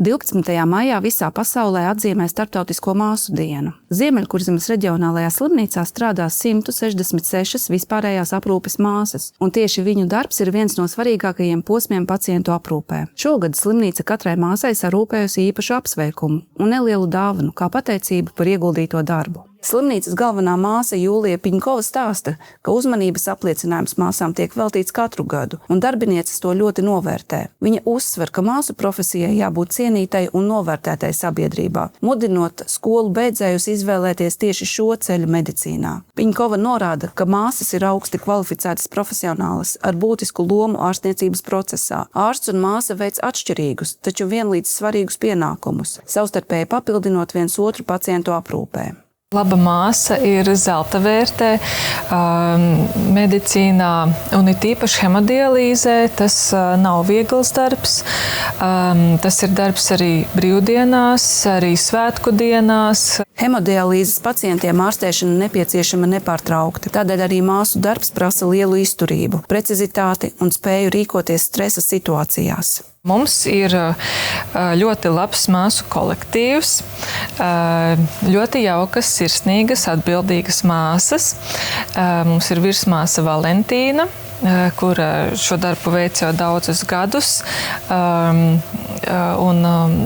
12. maijā visā pasaulē atzīmē Starptautisko māsu dienu. Ziemeļkurzemes reģionālajā slimnīcā strādā 166 vispārējās aprūpes māsas, un tieši viņu darbs ir viens no svarīgākajiem posmiem pacientu aprūpē. Šogad slimnīca katrai māsai sarūpējusi īpašu apsveikumu un nelielu dāvanu kā pateicību par ieguldīto darbu. Slimnīcas galvenā māsa Jūlija Piņkova stāsta, ka uzmanības apliecinājums māsām tiek veltīts katru gadu, un darbinieces to ļoti novērtē. Viņa uzsver, ka māsu profesijai jābūt cienītai un novērtētai sabiedrībā, mudinot skolu beidzējus izvēlēties tieši šo ceļu medicīnā. Piņkova norāda, ka māsas ir augsti kvalificētas profesionālis ar būtisku lomu ārstniecības procesā. Ārsts un māsa veic atšķirīgus, taču vienlīdz svarīgus pienākumus, savstarpēji papildinot viens otru pacientu aprūpē. Laba māsa ir zelta vērtē medicīnā un it īpaši hemodialīzē. Tas nav viegls darbs. Tas ir darbs arī brīvdienās, arī svētku dienās. Hemodialīzes pacientiem ārstēšana nepieciešama nepārtraukti. Tādēļ arī māsu darbs prasa lielu izturību, precizitāti un spēju rīkoties stresa situācijās. Mums ir ļoti labs māsu kolektīvs, ļoti jaukas, sirsnīgas, atbildīgas māsas. Mums ir virsmāsa Valentīna, kura šo darbu veic jau daudzus gadus. Un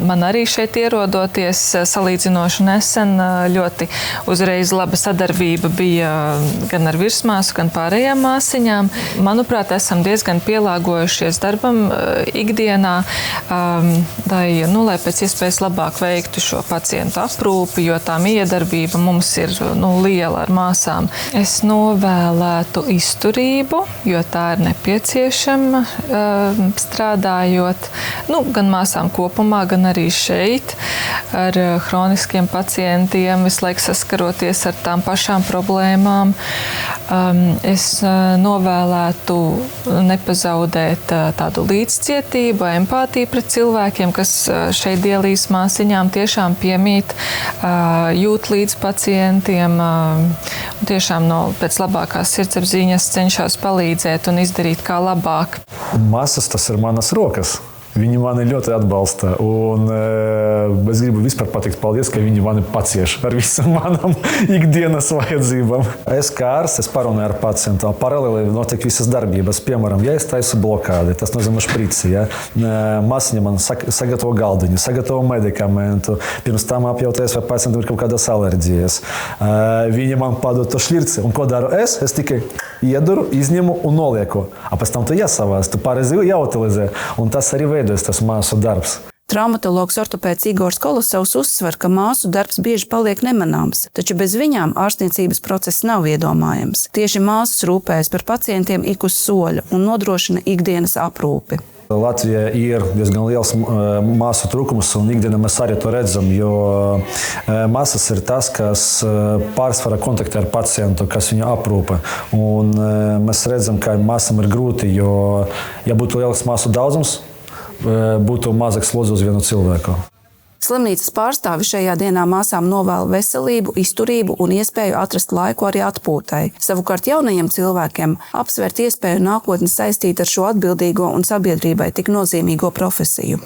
man arī šeit ierodoties salīdzinoši nesen ļoti uzreiz laba sadarbība bija gan ar virsmāsu, gan pārējām māsiņām. Manuprāt, esam diezgan pielāgojušies darbam ikdienā, lai pēc iespējas labāk veiktu šo pacientu aprūpi, jo tā miedarbība mums ir liela ar māsām. Es novēlētu izturību, jo tā ir nepieciešama strādājot, gan māsām kopumā, gan arī šeit ar hroniskiem pacientiem, visu laiku saskaroties ar tām pašām problēmām. Es novēlētu nepazaudēt tādu līdzcietību, empātiju pret cilvēkiem, kas šeit dialīzes māsiņām tiešām piemīt, jūt līdz pacientiem, un tiešām pēc labākās sirdsapziņas cenšas palīdzēt un izdarīt kā labāk. Māsas, tas ir manas rokas. Viņi mani ļoti atbalsta, un es gribu vispār pateikt paldies, ka viņi mani pacieš ar visam manam ikdienas vajadzībām. Es kā ārsts, es parunāju ar pacientu, paralēli notiek visas darbības. Piemēram, ja es taisu blokādi, tas nozīmē šprici, ja? Māsiņa man sagatavo galdiņu, sagatavo medikamentu, pirms tam apjauties, vai pacientam ir kaut kādas alerģijas. Viņa man padod to švirci, un ko daru es? Es tikai ieduru, izņemu un nolieku. Pēc tam tu jāsavās, tu pareizi jāutilizē, un tas arī veidojas tas māsu darbs. Traumatologs ortopēds Igors Kolosovs uzsver, ka māsu darbs bieži paliek nemanāms, taču bez viņām ārstniecības process nav iedomājams. Tieši māsas rūpējas par pacientiem ik uz soļa un nodrošina ikdienas aprūpi. Latvijā ir diezgan liels māsu trūkums, un ikdienā mēs arī to redzam, jo māsas ir tas, kas pārsvarā kontaktē ar pacientu, kas viņu aprūpē. Un mēs redzam, ka māsām ir grūti, jo, ja būtu liels māsu daudzums, būtu mazāk slodzi uz vienu cilvēku. Slimnīcas pārstāvi šajā dienā māsām novēl veselību, izturību un iespēju atrast laiku arī atpūtai. Savukārt jaunajiem cilvēkiem apsvērt iespēju nākotni saistīt ar šo atbildīgo un sabiedrībai tik nozīmīgo profesiju.